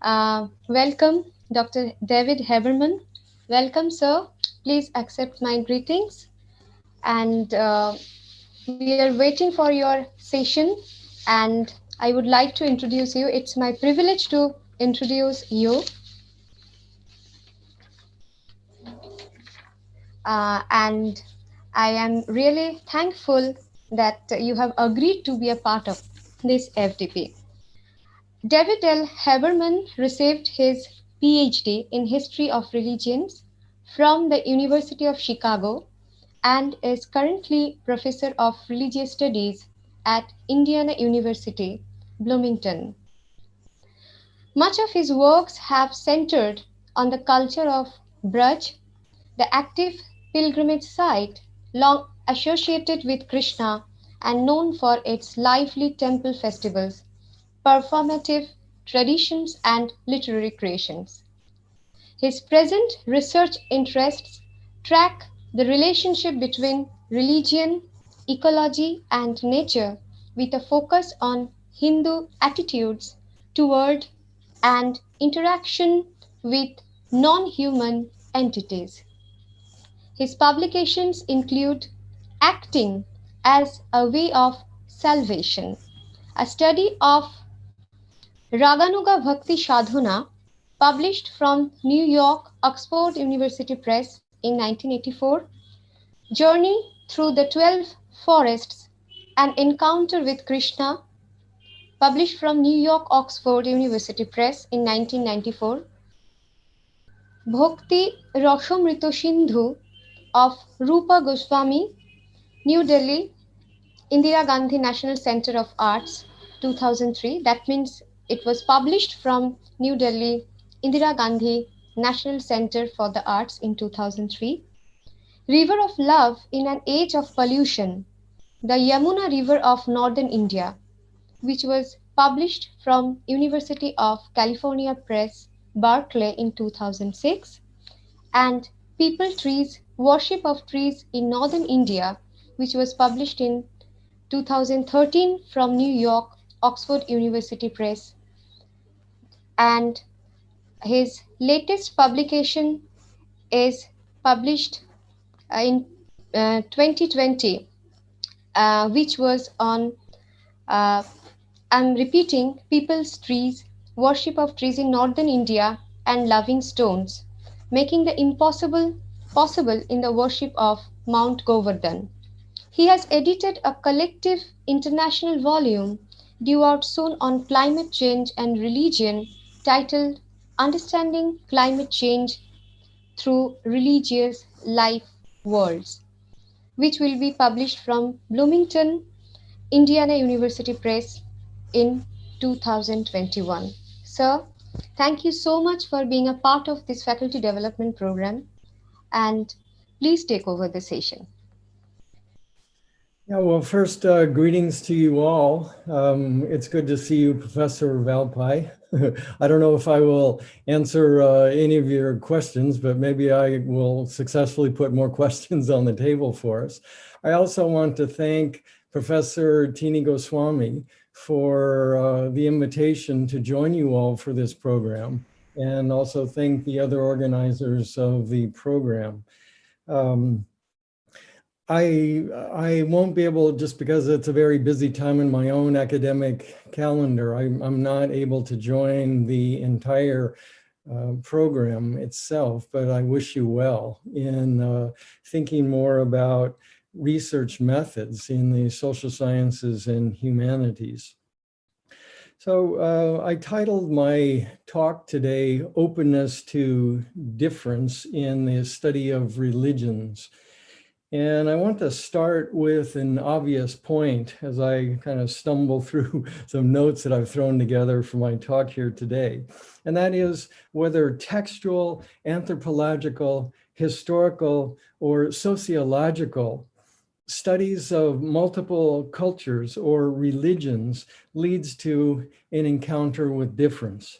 Welcome, Dr. David Haberman. Welcome, sir. Please accept my greetings. And we are waiting for your session. And I would like to introduce you. It's my privilege to introduce you. And I am really thankful that you have agreed to be a part of this FDP. David L. Haberman received his Ph.D. in History of Religions from the University of Chicago and is currently Professor of Religious Studies at Indiana University, Bloomington. Much of his works have centered on the culture of Braj, the active pilgrimage site long associated with Krishna and known for its lively temple festivals, performative traditions, and literary creations. His present research interests track the relationship between religion, ecology, and nature with a focus on Hindu attitudes toward and interaction with non-human entities. His publications include Acting as a Way of Salvation, a study of Raganuga Bhakti Sadhana, published from New York Oxford University Press in 1984, Journey Through the 12 Forests, An Encounter with Krishna, published from New York Oxford University Press in 1994, Bhaktirasamrtasindhu of Rupa Gosvamin, New Delhi, Indira Gandhi National Centre of Arts, 2003. That means it was published from New Delhi, Indira Gandhi National Centre for the Arts in 2003. River of Love in an Age of Pollution, the Yamuna River of Northern India, which was published from University of California Press, Berkeley in 2006, and People Trees, Worship of Trees in Northern India, which was published in 2013 from New York, Oxford University Press. And his latest publication is published in 2020, which was on, I'm repeating, People's Trees, Worship of Trees in Northern India and Loving Stones, Making the Impossible Possible in the Worship of Mount Govardhan. He has edited a collective international volume due out soon on climate change and religion titled Understanding Climate Change Through Religious Life Worlds, which will be published from Bloomington, Indiana University Press in 2021. Sir, thank you so much for being a part of this faculty development program, and please take over the session. Yeah, well, first, greetings to you all. It's good to see you, Professor Valpai. I don't know if I will answer any of your questions, but maybe I will successfully put more questions on the table for us. I also want to thank Professor Tini Goswami for the invitation to join you all for this program, and also thank the other organizers of the program. I won't be able, just because it's a very busy time in my own academic calendar, I'm not able to join the entire program itself, but I wish you well in thinking more about research methods in the social sciences and humanities. So I titled my talk today, Openness to Difference in the Study of Religions. And I want to start with an obvious point as I kind of stumble through some notes that I've thrown together for my talk here today. And that is whether textual, anthropological, historical, or sociological studies of multiple cultures or religions leads to an encounter with difference.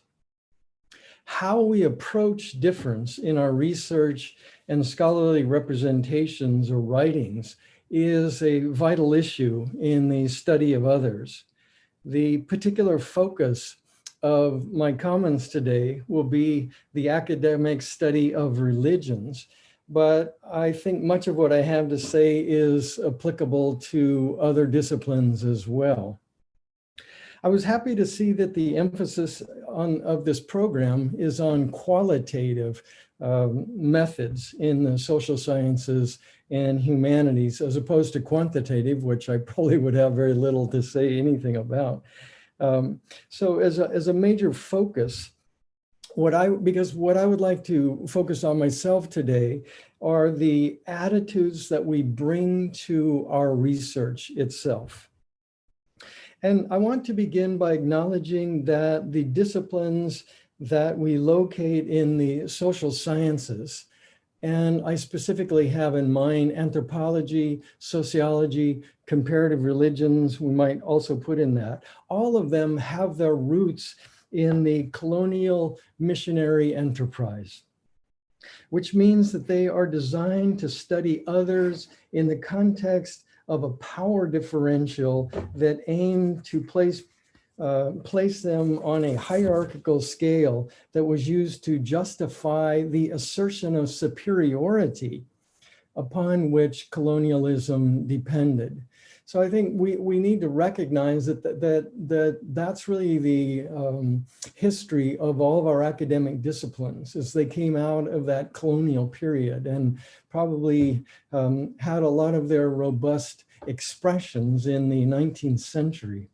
How we approach difference in our research and scholarly representations or writings is a vital issue in the study of others. The particular focus of my comments today will be the academic study of religions, but I think much of what I have to say is applicable to other disciplines as well. I was happy to see that the emphasis of this program is on qualitative methods in the social sciences and humanities, as opposed to quantitative, which I probably would have very little to say anything about. So as a major focus, what I would like to focus on myself today are the attitudes that we bring to our research itself. And I want to begin by acknowledging that the disciplines that we locate in the social sciences, and I specifically have in mind anthropology, sociology, comparative religions, we might also put in that, all of them have their roots in the colonial missionary enterprise, which means that they are designed to study others in the context of a power differential that aim to place them on a hierarchical scale that was used to justify the assertion of superiority upon which colonialism depended. So I think we need to recognize that's really the history of all of our academic disciplines, as they came out of that colonial period and probably had a lot of their robust expressions in the 19th century.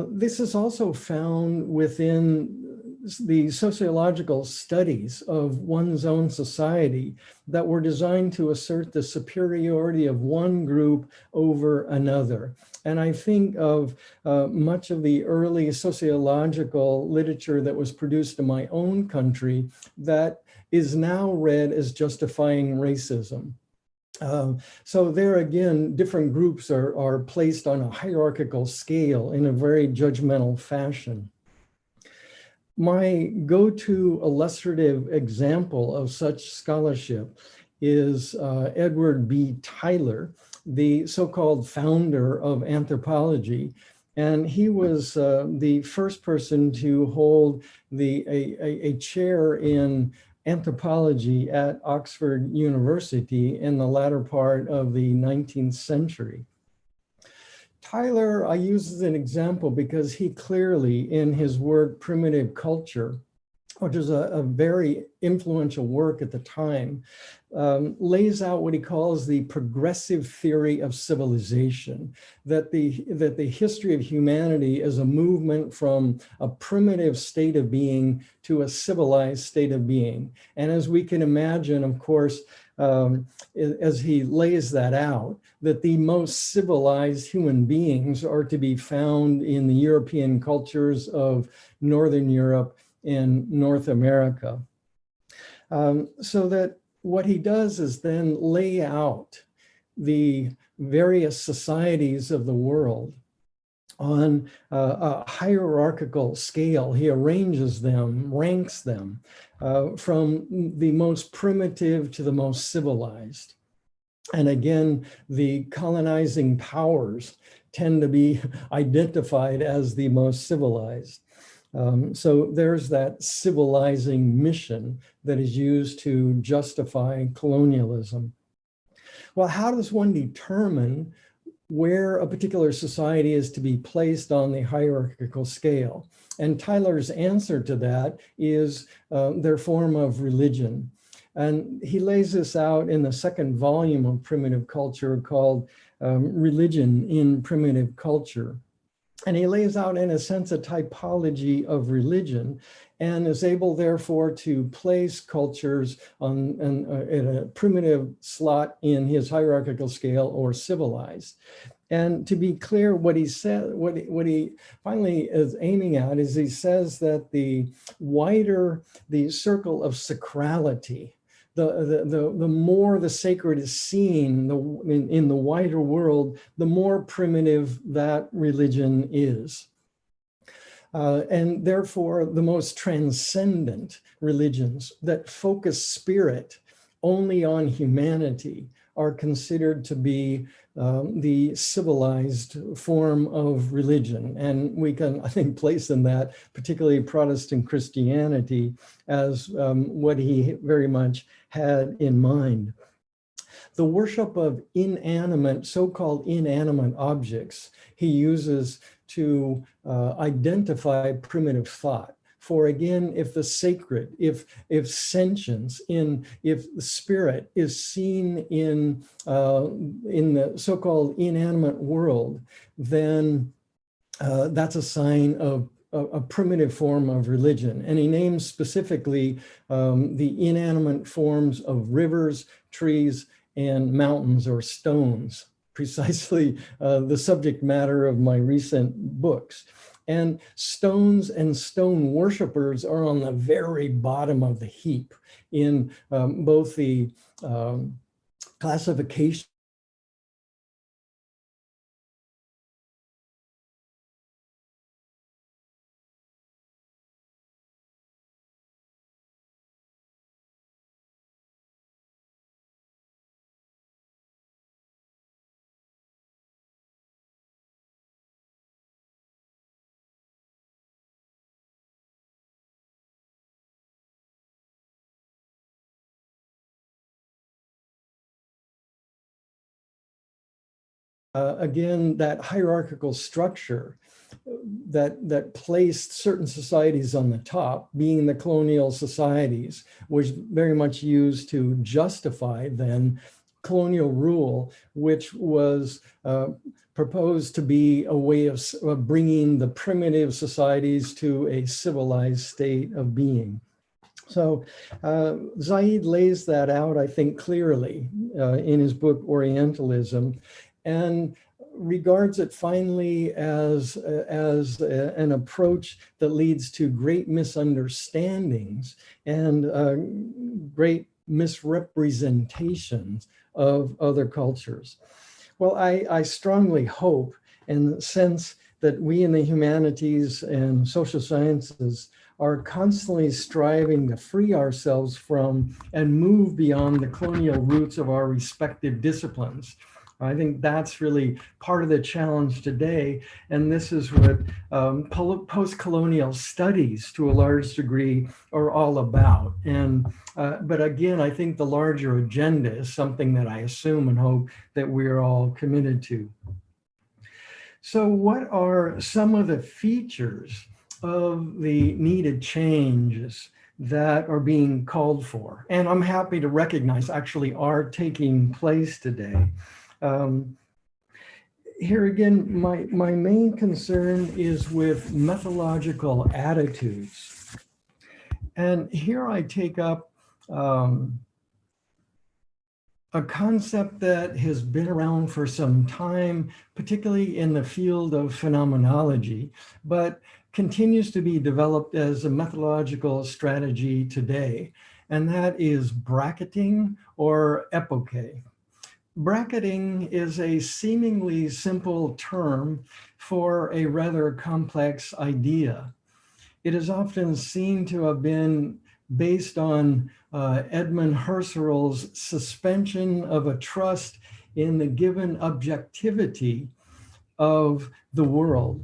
This is also found within the sociological studies of one's own society that were designed to assert the superiority of one group over another. And I think of much of the early sociological literature that was produced in my own country that is now read as justifying racism. So there again, different groups are placed on a hierarchical scale in a very judgmental fashion. My go-to illustrative example of such scholarship is Edward B. Tyler, the so-called founder of anthropology. And he was the first person to hold a chair in anthropology at Oxford University in the latter part of the 19th century. Tyler, I use as an example because he clearly, in his work, Primitive Culture, which is a very influential work at the time, lays out what he calls the progressive theory of civilization, that the history of humanity is a movement from a primitive state of being to a civilized state of being. And as we can imagine, of course, as he lays that out, that the most civilized human beings are to be found in the European cultures of Northern Europe and North America. So that what he does is then lay out the various societies of the world on a hierarchical scale. He arranges them, ranks them from the most primitive to the most civilized. And again, the colonizing powers tend to be identified as the most civilized. So there's that civilizing mission that is used to justify colonialism. Well, how does one determine where a particular society is to be placed on the hierarchical scale? And Tyler's answer to that is their form of religion. And he lays this out in the second volume of Primitive Culture called Religion in Primitive Culture. And he lays out, in a sense, a typology of religion and is able, therefore, to place cultures in a primitive slot in his hierarchical scale or civilized. And to be clear, what he said, what he finally is aiming at is he says that the wider the circle of sacrality, the more the sacred is seen in the wider world, the more primitive that religion is. And therefore, the most transcendent religions that focus spirit only on humanity are considered to be the civilized form of religion. And we can, I think, place in that, particularly Protestant Christianity, as what he very much had in mind. The worship of inanimate, so-called inanimate objects, he uses to identify primitive thought. For again, if the sacred, if sentience, if the spirit is seen in the so-called inanimate world, then that's a sign of a primitive form of religion. And he names specifically the inanimate forms of rivers, trees, and mountains or stones, precisely the subject matter of my recent books. And stones and stone worshipers are on the very bottom of the heap in both the classification again, that hierarchical structure that placed certain societies on the top, being the colonial societies, was very much used to justify then colonial rule, which was proposed to be a way of bringing the primitive societies to a civilized state of being. So Zaid lays that out, I think, clearly in his book, Orientalism, and regards it finally as an approach that leads to great misunderstandings and great misrepresentations of other cultures. Well, I strongly hope and sense that we in the humanities and social sciences are constantly striving to free ourselves from and move beyond the colonial roots of our respective disciplines. I think that's really part of the challenge today. And this is what post-colonial studies to a large degree are all about. And but again, I think the larger agenda is something that I assume and hope that we're all committed to. So what are some of the features of the needed changes that are being called for? And I'm happy to recognize actually are taking place today. Here again, my main concern is with methodological attitudes. And here I take up a concept that has been around for some time, particularly in the field of phenomenology, but continues to be developed as a methodological strategy today. And that is bracketing or epoche. Bracketing is a seemingly simple term for a rather complex idea. It is often seen to have been based on Edmund Husserl's suspension of a trust in the given objectivity of the world.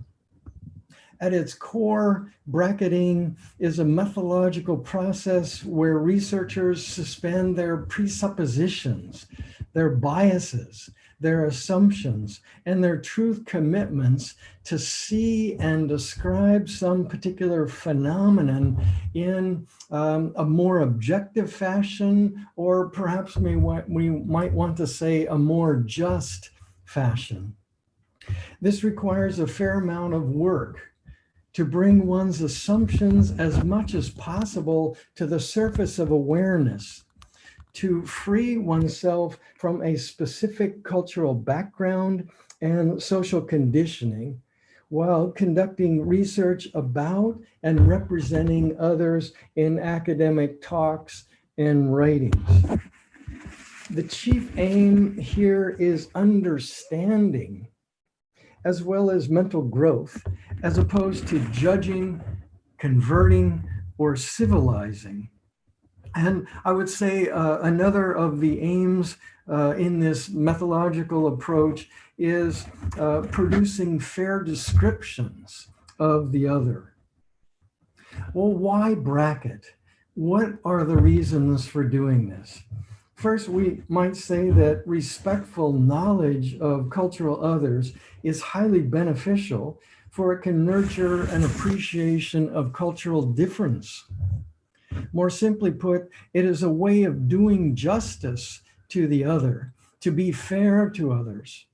At its core, bracketing is a methodological process where researchers suspend their presuppositions, their biases, their assumptions, and their truth commitments to see and describe some particular phenomenon in a more objective fashion, or perhaps we might want to say a more just fashion. This requires a fair amount of work to bring one's assumptions as much as possible to the surface of awareness, to free oneself from a specific cultural background and social conditioning, while conducting research about and representing others in academic talks and writings. The chief aim here is understanding, as well as mental growth, as opposed to judging, converting, or civilizing. And I would say another of the aims in this methodological approach is producing fair descriptions of the other. Well, why bracket? What are the reasons for doing this? First, we might say that respectful knowledge of cultural others is highly beneficial, for it can nurture an appreciation of cultural difference. More simply put, it is a way of doing justice to the other, to be fair to others.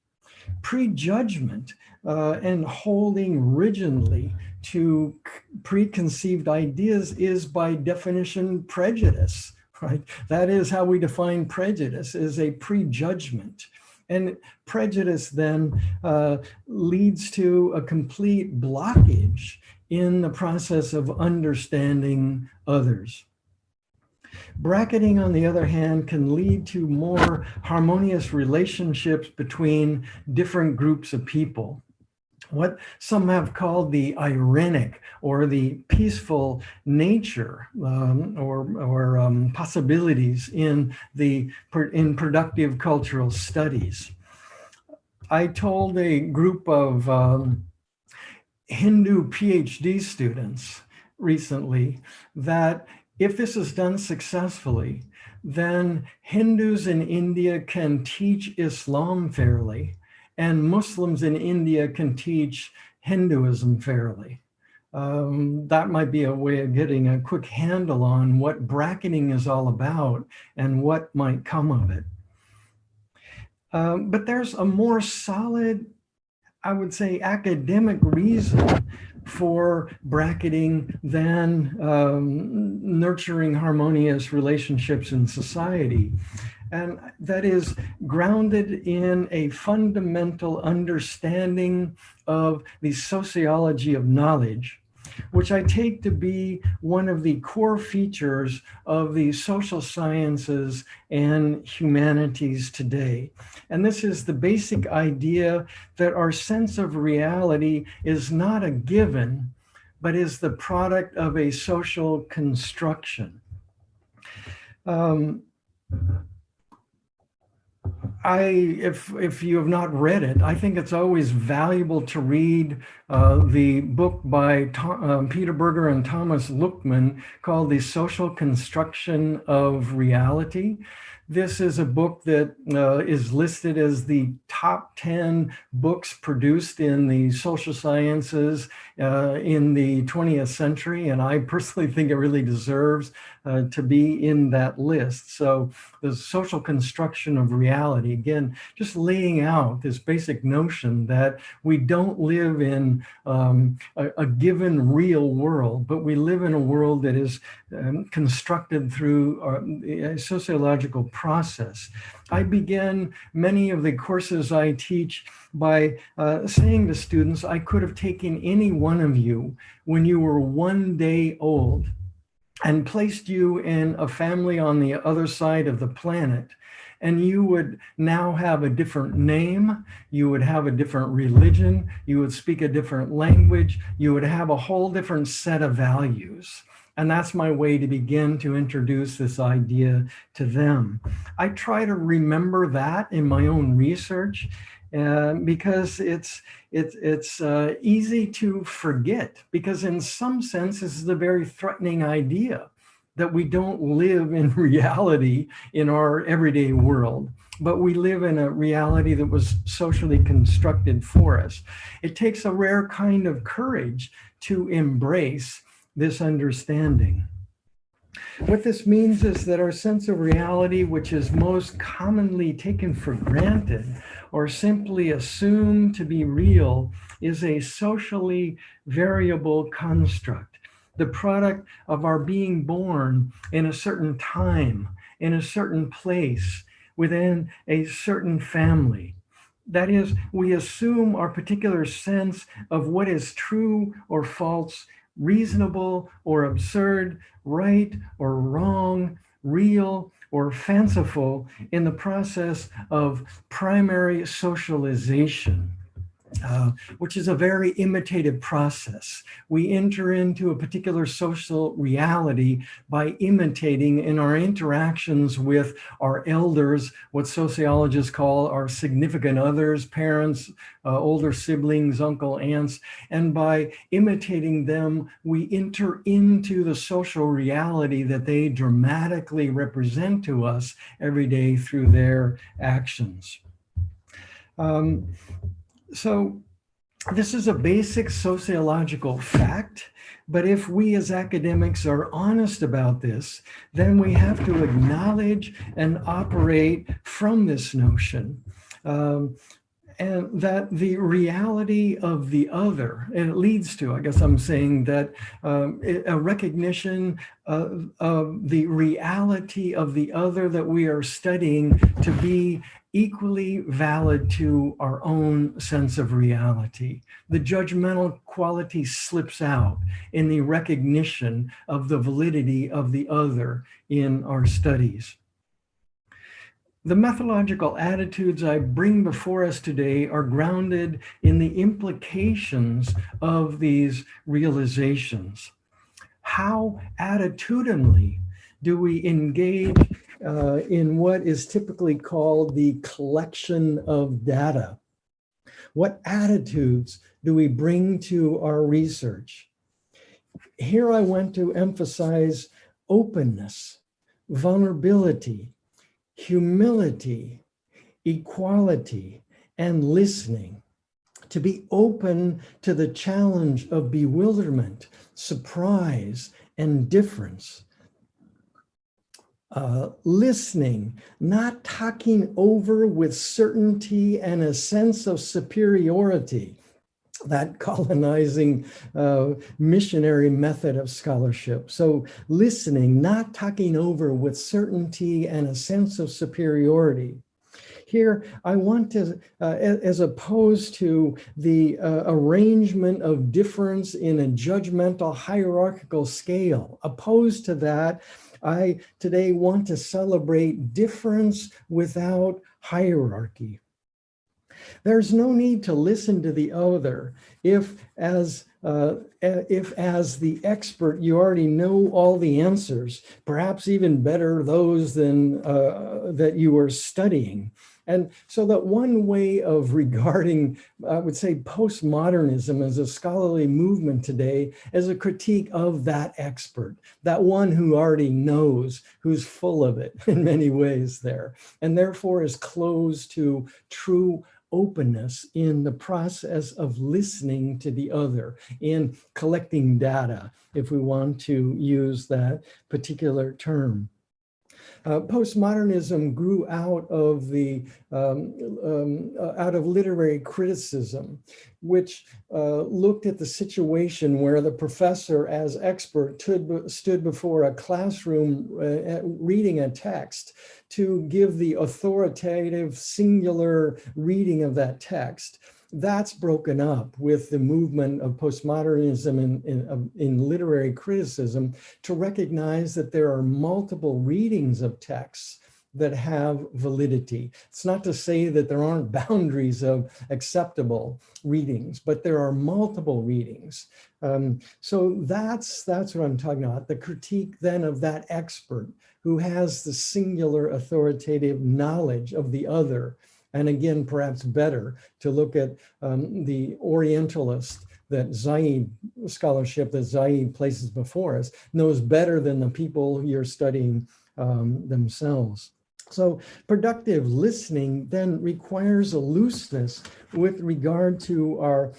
Prejudgment and holding rigidly to preconceived ideas is by definition prejudice, right? That is how we define prejudice, is a prejudgment. And prejudice then leads to a complete blockage in the process of understanding others. Bracketing, on the other hand, can lead to more harmonious relationships between different groups of people. What some have called the irenic or the peaceful nature or possibilities in productive cultural studies. I told a group of Hindu Ph.D. students recently that if this is done successfully, then Hindus in India can teach Islam fairly, and Muslims in India can teach Hinduism fairly. That might be a way of getting a quick handle on what bracketing is all about and what might come of it. But there's a more solid, I would say, academic reason for bracketing than nurturing harmonious relationships in society. And that is grounded in a fundamental understanding of the sociology of knowledge, which I take to be one of the core features of the social sciences and humanities today. And this is the basic idea that our sense of reality is not a given, but is the product of a social construction. If you have not read it, I think it's always valuable to read the book by Peter Berger and Thomas Luckman called The Social Construction of Reality. This is a book that is listed as the top 10 books produced in the social sciences in the 20th century. And I personally think it really deserves to be in that list. So the social construction of reality, again, just laying out this basic notion that we don't live in a given real world, but we live in a world that is constructed through a sociological process. I begin many of the courses I teach by saying to students, I could have taken any one of you when you were 1 day old and placed you in a family on the other side of the planet, and you would now have a different name, you would have a different religion, you would speak a different language, you would have a whole different set of values. And that's my way to begin to introduce this idea to them. I try to remember that in my own research because it's easy to forget, because in some sense, this is a very threatening idea that we don't live in reality in our everyday world, but we live in a reality that was socially constructed for us. It takes a rare kind of courage to embrace this understanding. What this means is that our sense of reality, which is most commonly taken for granted or simply assumed to be real, is a socially variable construct, the product of our being born in a certain time, in a certain place, within a certain family. That is, we assume our particular sense of what is true or false, reasonable or absurd, right or wrong, real or fanciful in the process of primary socialization. which is a very imitative process. We enter into a particular social reality by imitating in our interactions with our elders, what sociologists call our significant others, parents, older siblings, uncle, aunts, and by imitating them, we enter into the social reality that they dramatically represent to us every day through their actions. So this is a basic sociological fact, but if we as academics are honest about this, then we have to acknowledge and operate from this notion. And that the reality of the other, and it leads to, I guess I'm saying that a recognition of the reality of the other that we are studying to be equally valid to our own sense of reality. The judgmental quality slips out in the recognition of the validity of the other in our studies. The methodological attitudes I bring before us today are grounded in the implications of these realizations. How attitudinally do we engage in what is typically called the collection of data? What attitudes do we bring to our research? Here I want to emphasize openness, vulnerability, humility, equality, and listening. To be open to the challenge of bewilderment, surprise, and difference. Listening, not talking over with certainty and a sense of superiority, that colonizing missionary method of scholarship. So listening, not talking over with certainty and a sense of superiority. Here, I want to, as opposed to the arrangement of difference in a judgmental hierarchical scale, opposed to that, I today want to celebrate difference without hierarchy. There's no need to listen to the other if as the expert you already know all the answers, perhaps even better those than that you were studying. And so that one way of regarding, I would say, postmodernism as a scholarly movement today is a critique of that expert, that one who already knows, who's full of it in many ways there, and therefore is closed to true openness in the process of listening to the other, in collecting data, if we want to use that particular term. Postmodernism grew out of literary criticism, which looked at the situation where the professor as expert stood before a classroom reading a text to give the authoritative singular reading of that text. That's broken up with the movement of postmodernism in literary criticism to recognize that there are multiple readings of texts that have validity. It's not to say that there aren't boundaries of acceptable readings, but there are multiple readings. So that's what I'm talking about, the critique then of that expert who has the singular authoritative knowledge of the other. And again, perhaps better to look at the Orientalist that Zaid scholarship that Zaid places before us knows better than the people you're studying themselves. So productive listening then requires a looseness with regard to our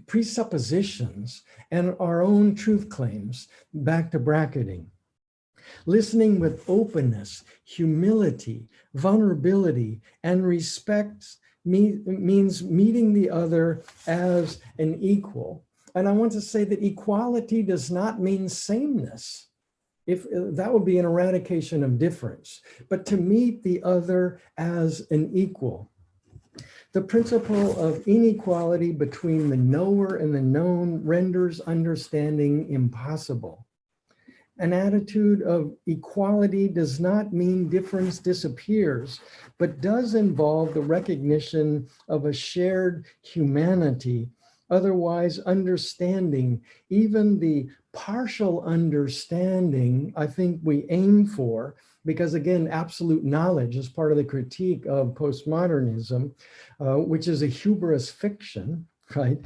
presuppositions and our own truth claims, back to bracketing. Listening with openness, humility, vulnerability, and respect means meeting the other as an equal. And I want to say that equality does not mean sameness. If that would be an eradication of difference, but to meet the other as an equal. The principle of inequality between the knower and the known renders understanding impossible. An attitude of equality does not mean difference disappears, but does involve the recognition of a shared humanity, otherwise understanding, even the partial understanding I think we aim for, because again, absolute knowledge is part of the critique of postmodernism, which is a hubris fiction, right?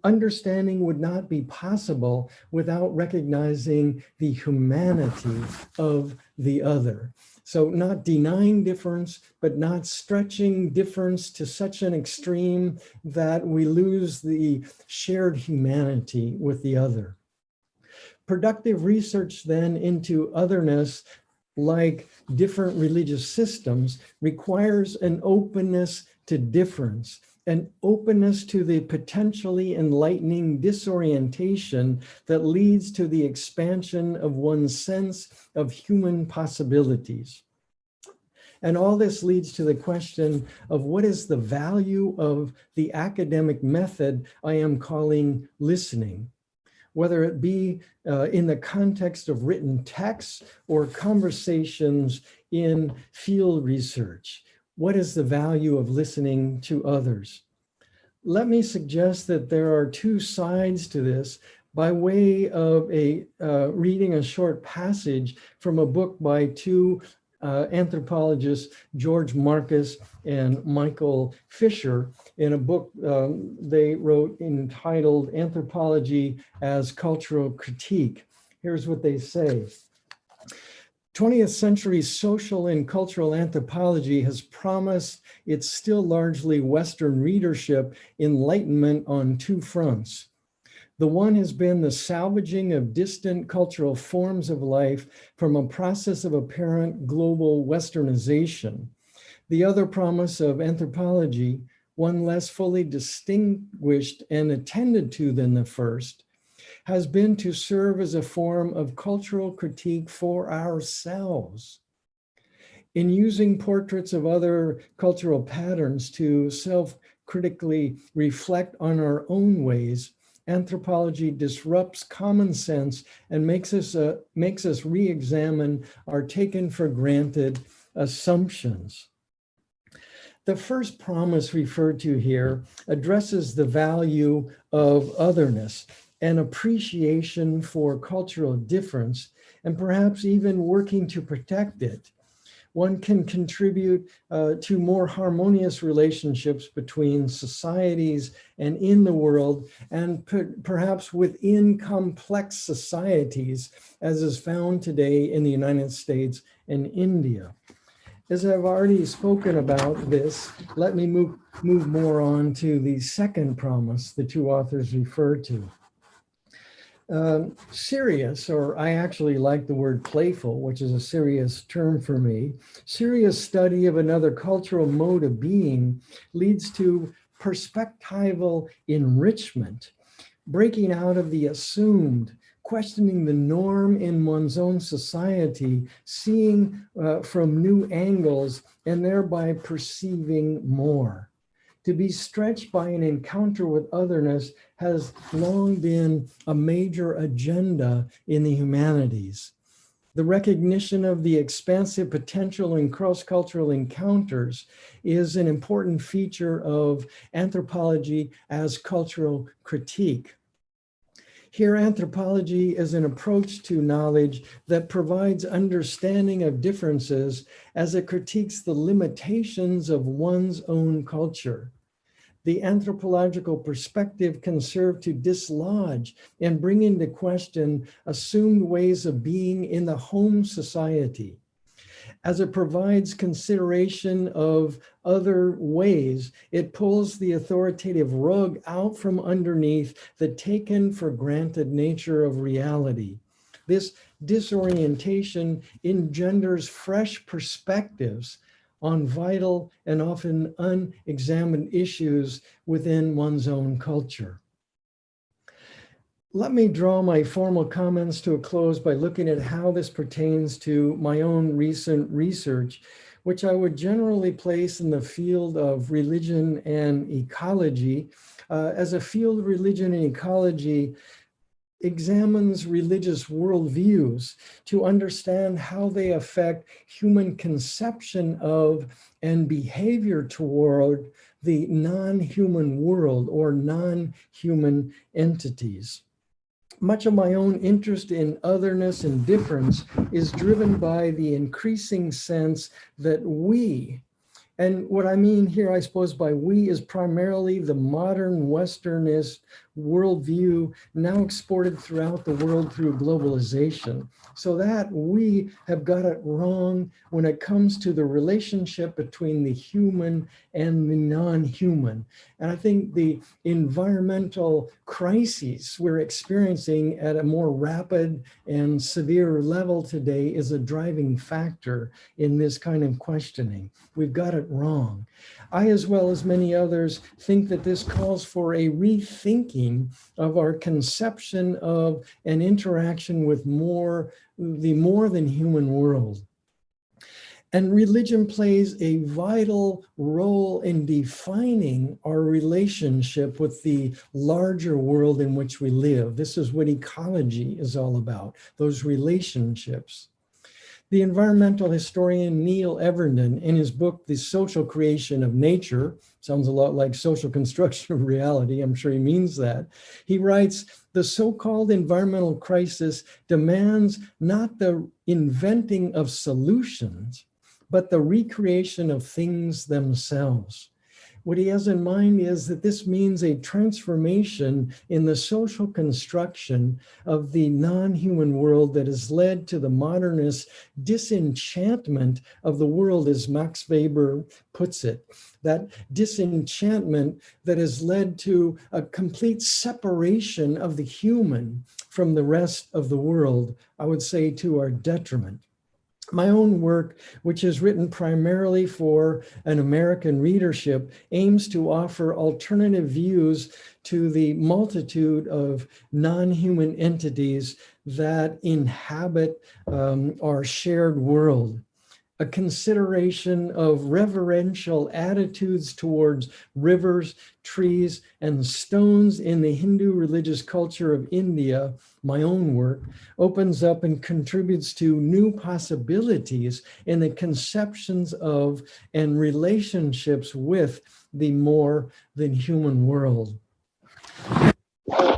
Understanding would not be possible without recognizing the humanity of the other. So not denying difference, but not stretching difference to such an extreme that we lose the shared humanity with the other. Productive research then into otherness, like different religious systems, requires an openness to difference, an openness to the potentially enlightening disorientation that leads to the expansion of one's sense of human possibilities. And all this leads to the question of what is the value of the academic method I am calling listening, whether it be in the context of written texts or conversations in field research. What is the value of listening to others? Let me suggest that there are two sides to this by way of reading a short passage from a book by two anthropologists, George Marcus and Michael Fisher, in a book they wrote entitled Anthropology as Cultural Critique. Here's what they say. 20th century social and cultural anthropology has promised its still largely Western readership enlightenment on two fronts. The one has been the salvaging of distant cultural forms of life from a process of apparent global Westernization. The other promise of anthropology, one less fully distinguished and attended to than the first, has been to serve as a form of cultural critique for ourselves. In using portraits of other cultural patterns to self-critically reflect on our own ways, anthropology disrupts common sense and makes us re-examine our taken for granted assumptions. The first promise referred to here addresses the value of otherness, an appreciation for cultural difference, and perhaps even working to protect it. One can contribute to more harmonious relationships between societies and in the world, and perhaps within complex societies, as is found today in the United States and India. As I've already spoken about this, let me move more on to the second promise the two authors refer to. Serious, or I actually like the word playful, which is a serious term for me, serious study of another cultural mode of being leads to perspectival enrichment, breaking out of the assumed, questioning the norm in one's own society, seeing from new angles, and thereby perceiving more. To be stretched by an encounter with otherness has long been a major agenda in the humanities. The recognition of the expansive potential in cross-cultural encounters is an important feature of anthropology as cultural critique. Here, anthropology is an approach to knowledge that provides understanding of differences as it critiques the limitations of one's own culture. The anthropological perspective can serve to dislodge and bring into question assumed ways of being in the home society. As it provides consideration of other ways, it pulls the authoritative rug out from underneath the taken for granted nature of reality. This disorientation engenders fresh perspectives on vital and often unexamined issues within one's own culture. Let me draw my formal comments to a close by looking at how this pertains to my own recent research, which I would generally place in the field of religion and ecology. As a field of religion and ecology, examines religious worldviews to understand how they affect human conception of and behavior toward the non-human world or non-human entities. Much of my own interest in otherness and difference is driven by the increasing sense that we, and what I mean here, I suppose, by we is primarily the modern Westernist worldview now exported throughout the world through globalization. So that we have got it wrong when it comes to the relationship between the human and the non-human. And I think the environmental crises we're experiencing at a more rapid and severe level today is a driving factor in this kind of questioning. We've got it wrong. I, as well as many others, think that this calls for a rethinking of our conception of an interaction with the more than human world. And religion plays a vital role in defining our relationship with the larger world in which we live. This is what ecology is all about, those relationships. The environmental historian Neil Evernden, in his book, The Social Creation of Nature, sounds a lot like social construction of reality, I'm sure he means that. He writes, the so-called environmental crisis demands not the inventing of solutions, but the recreation of things themselves. What he has in mind is that this means a transformation in the social construction of the non-human world that has led to the modernist disenchantment of the world, as Max Weber puts it. That disenchantment that has led to a complete separation of the human from the rest of the world, I would say to our detriment. My own work, which is written primarily for an American readership, aims to offer alternative views to the multitude of non-human entities that inhabit our shared world. A consideration of reverential attitudes towards rivers, trees, and stones in the Hindu religious culture of India, my own work, opens up and contributes to new possibilities in the conceptions of and relationships with the more than human world.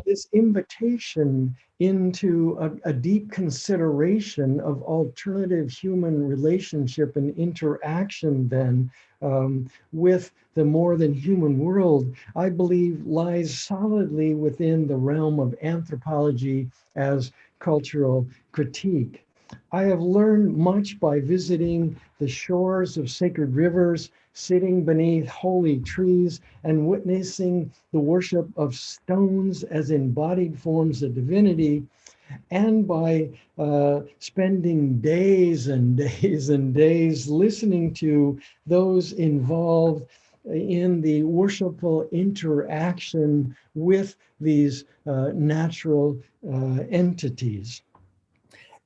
This invitation into a deep consideration of alternative human relationship and interaction then with the more than human world, I believe lies solidly within the realm of anthropology as cultural critique. I have learned much by visiting the shores of sacred rivers, sitting beneath holy trees, and witnessing the worship of stones as embodied forms of divinity, and by spending days and days and days listening to those involved in the worshipful interaction with these natural entities.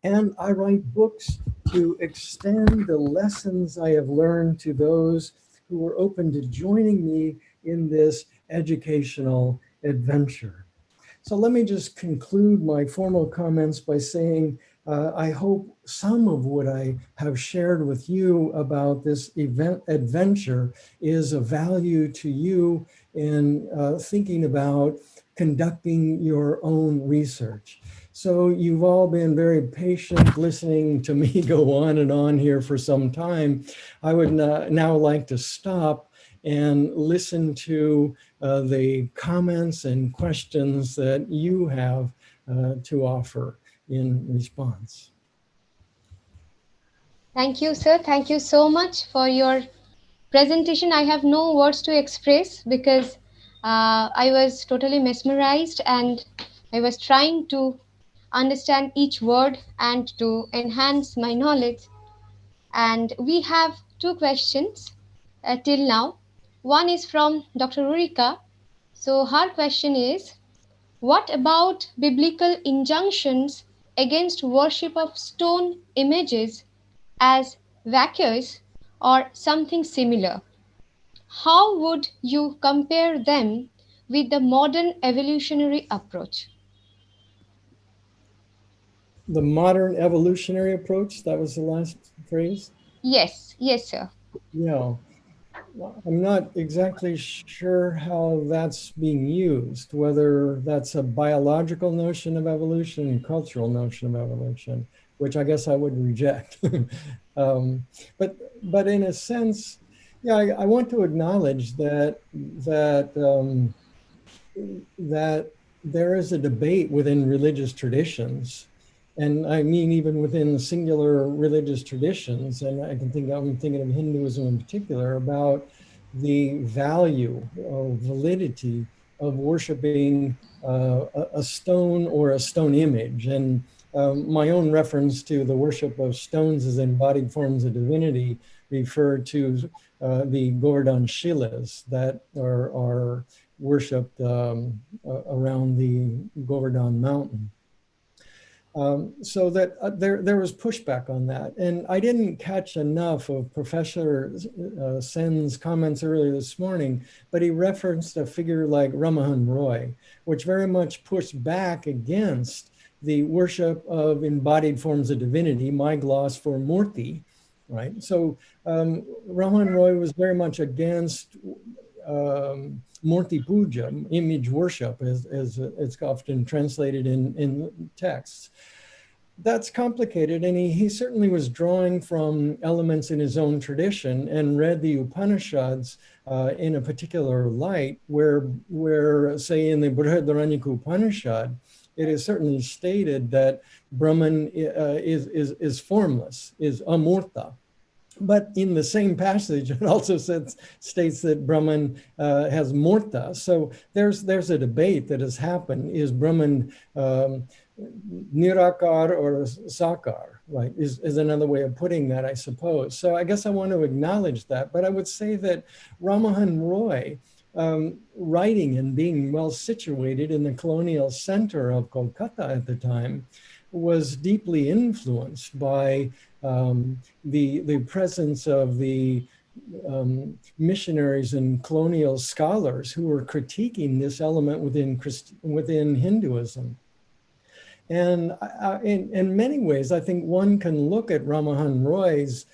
And I write books to extend the lessons I have learned to those who are open to joining me in this educational adventure. So let me just conclude my formal comments by saying I hope some of what I have shared with you about this adventure is of value to you in thinking about conducting your own research. So you've all been very patient listening to me go on and on here for some time. I would now like to stop and listen to the comments and questions that you have to offer in response. Thank you, sir. Thank you so much for your presentation. I have no words to express because I was totally mesmerized and I was trying to understand each word and to enhance my knowledge. And we have two questions till now. One is from Dr. Rurika. So her question is, what about biblical injunctions against worship of stone images as vacuous or something similar? How would you compare them with the modern evolutionary approach? the modern evolutionary approach, that was the last phrase. Yes, yes, sir. Yeah. I'm not exactly sure how that's being used, whether that's a biological notion of evolution and cultural notion of evolution, which I guess I would reject. um, but in a sense, yeah, I want to acknowledge that there is a debate within religious traditions, and I mean even within singular religious traditions, and I'm thinking of Hinduism in particular, about the value of validity of worshiping a stone or a stone image. And my own reference to the worship of stones as embodied forms of divinity refer to the Govardhan Shilas that are worshipped around the Govardhan mountain. So that there was pushback on that. And I didn't catch enough of Professor Sen's comments earlier this morning, but he referenced a figure like Ramahan Roy, which very much pushed back against the worship of embodied forms of divinity, my gloss for Murti, right? So Ramahan Roy was very much against Murti Puja, image worship, as it's often translated in texts. That's complicated, and he certainly was drawing from elements in his own tradition and read the Upanishads in a particular light, where say in the Brihadaranyaka Upanishad, it is certainly stated that Brahman is formless, is amurta. But in the same passage, it also states that Brahman has murta. So there's a debate that has happened. Is Brahman nirakar or sakar, right, is another way of putting that, I suppose. So I guess I want to acknowledge that. But I would say that Ramahan Roy, writing and being well situated in the colonial center of Kolkata at the time, was deeply influenced by the presence of the missionaries and colonial scholars who were critiquing this element within Hinduism. And in many ways, I think one can look at Ramahan Roy's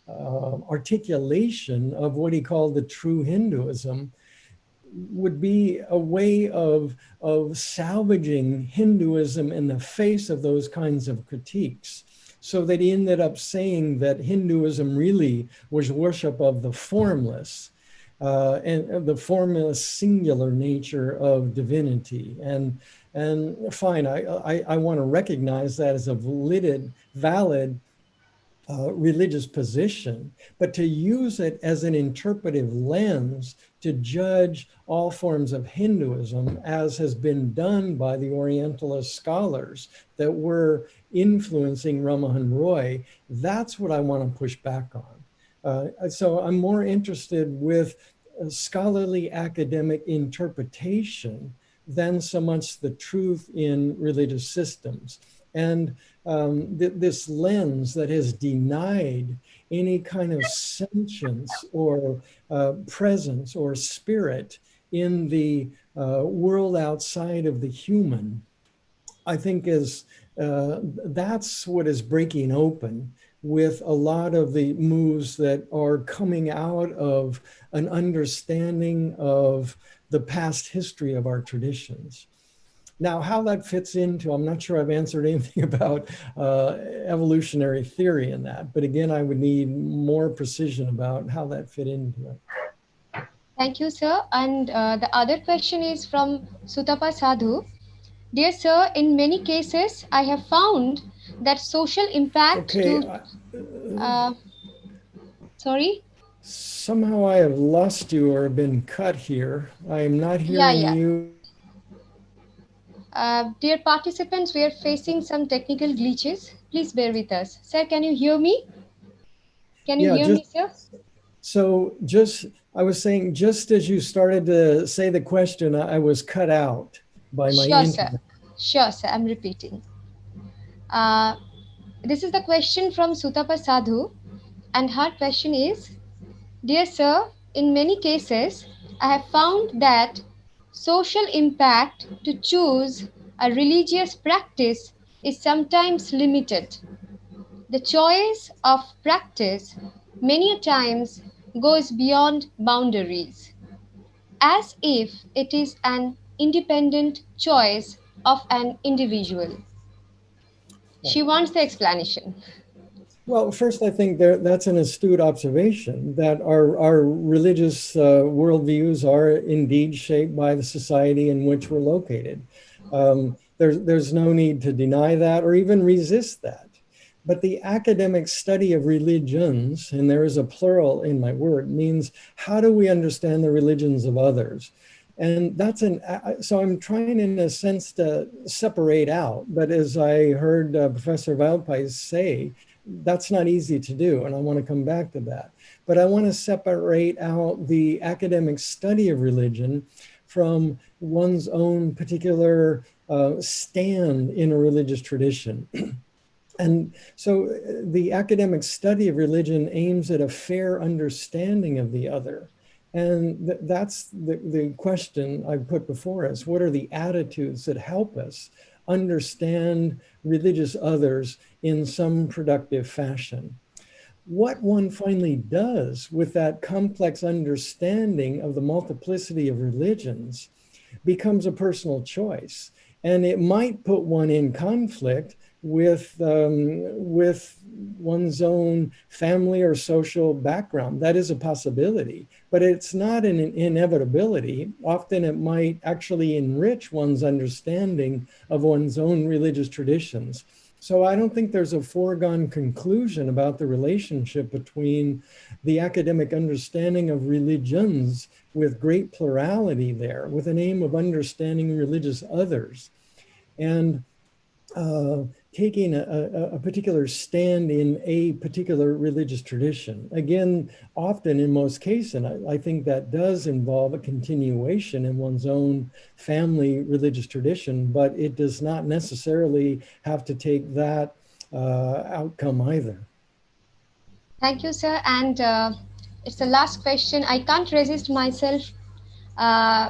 articulation of what he called the true Hinduism would be a way of salvaging Hinduism in the face of those kinds of critiques, so that he ended up saying that Hinduism really was worship of the formless and the formless singular nature of divinity. And fine, I want to recognize that as a valid religious position, but to use it as an interpretive lens to judge all forms of Hinduism, as has been done by the Orientalist scholars that were influencing Ramahan Roy, that's what I want to push back on. So I'm more interested with scholarly academic interpretation than so much the truth in religious systems. And this lens that has denied any kind of sentience or presence or spirit in the world outside of the human, I think that's what is breaking open with a lot of the moves that are coming out of an understanding of the past history of our traditions. Now, how that fits into, I'm not sure I've answered anything about evolutionary theory in that, but again, I would need more precision about how that fit into it. Thank you, sir. And the other question is from Sutapa Sadhu. Dear sir, in many cases, I have found that social impact Okay. to, sorry? Somehow I have lost you or been cut here. I am not Yeah, hearing yeah. you. Dear participants, we are facing some technical glitches. Please bear with us. Sir, can you hear me? Can you Yeah, hear me, just sir? so just I was saying, just as you started to say the question, I was cut out by my Sure, sir. internet. Sure, sir. I'm repeating. Uh, this is the question from Sutapa Sadhu, and her question is, Dear sir, in many cases, I have found that social impact to choose a religious practice is sometimes limited. The choice of practice many a times goes beyond boundaries, as if it is an independent choice of an individual. She wants the explanation. Well, first, I think that's an astute observation that our religious worldviews are indeed shaped by the society in which we're located. There's no need to deny that or even resist that. But the academic study of religions, and there is a plural in my word, means how do we understand the religions of others? And so I'm trying in a sense to separate out, but as I heard Professor Valpais say, that's not easy to do, and I want to come back to that. But I want to separate out the academic study of religion from one's own particular stand in a religious tradition. And so the academic study of religion aims at a fair understanding of the other. And that's the question I put before us. What are the attitudes that help us understand religious others in some productive fashion? What one finally does with that complex understanding of the multiplicity of religions becomes a personal choice. And it might put one in conflict with one's own family or social background. That is a possibility, but it's not an inevitability. Often it might actually enrich one's understanding of one's own religious traditions. So I don't think there's a foregone conclusion about the relationship between the academic understanding of religions with great plurality there, with an aim of understanding religious others, and taking a particular stand in a particular religious tradition. Again, often in most cases, I think that does involve a continuation in one's own family religious tradition, but it does not necessarily have to take that outcome either. Thank you, sir. And it's the last question. I can't resist myself uh,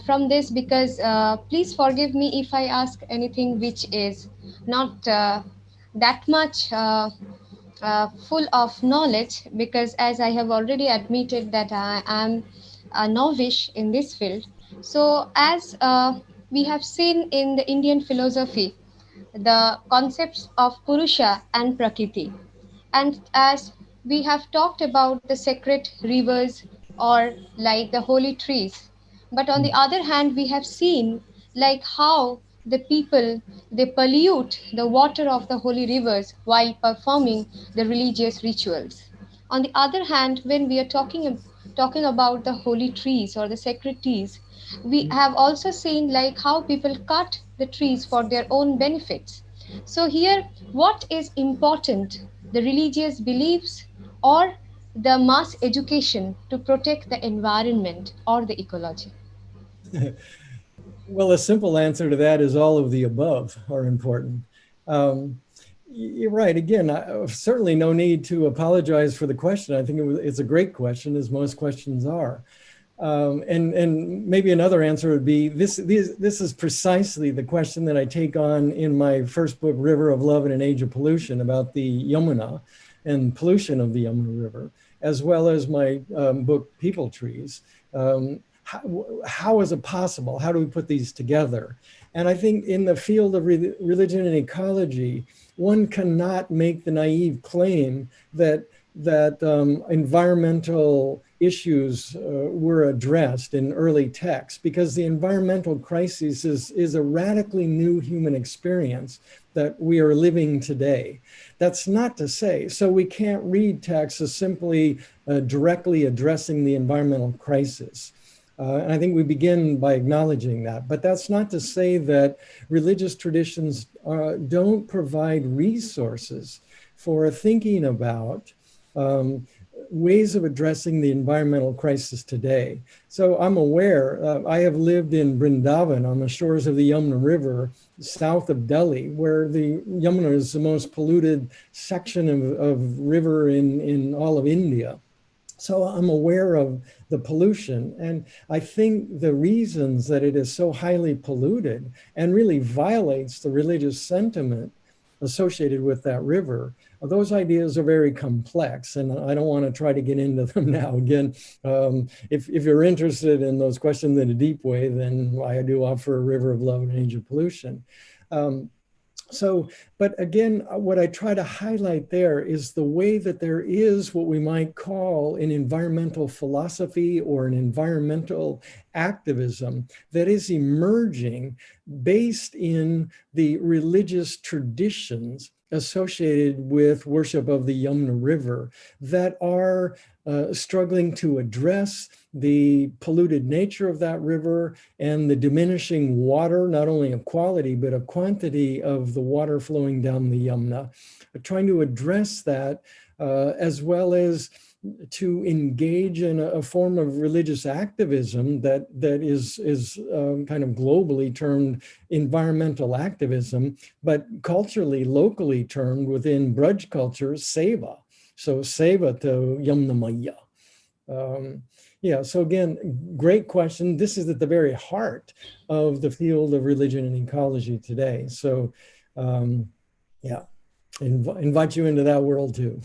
from this because please forgive me if I ask anything which is not that much full of knowledge, because as I have already admitted that I am a novice in this field. So as we have seen in the Indian philosophy, the concepts of Purusha and Prakriti, and as we have talked about the sacred rivers or like the holy trees, but on the other hand we have seen like how the people, they pollute the water of the holy rivers while performing the religious rituals. On the other hand, when we are talking about the holy trees or the sacred trees, we have also seen like how people cut the trees for their own benefits. So here, what is important, the religious beliefs or the mass education to protect the environment or the ecology? Well, a simple answer to that is all of the above are important. Um, you're right. Again, certainly no need to apologize for the question. I think it's a great question, as most questions are. And maybe another answer would be this is precisely the question that I take on in my first book, River of Love in an Age of Pollution, about the Yamuna and pollution of the Yamuna River, as well as my book, People Trees. How is it possible? How do we put these together? And I think in the field of religion and ecology, one cannot make the naive claim that environmental issues were addressed in early texts, because the environmental crisis is a radically new human experience that we are living today. That's not to say, so we can't read texts as simply directly addressing the environmental crisis. And I think we begin by acknowledging that. But that's not to say that religious traditions don't provide resources for thinking about ways of addressing the environmental crisis today. So I'm aware, I have lived in Vrindavan on the shores of the Yamuna River, south of Delhi, where the Yamuna is the most polluted section of river in all of India. So I'm aware of the pollution. And I think the reasons that it is so highly polluted and really violates the religious sentiment associated with that river, those ideas are very complex. And I don't want to try to get into them now. Again, if you're interested in those questions in a deep way, then I do offer a river of love and age of pollution. But again, what I try to highlight there is the way that there is what we might call an environmental philosophy or an environmental activism that is emerging based in the religious traditions associated with worship of the Yamuna River that are struggling to address the polluted nature of that river and the diminishing water, not only of quality, but of quantity of the water flowing down the Yamuna, trying to address that as well as to engage in a form of religious activism that is kind of globally termed environmental activism, but culturally, locally termed within Braj culture, seva. So seva to Yamuna Maya. Yeah, so again, great question. This is at the very heart of the field of religion and ecology today. So yeah, invite you into that world too.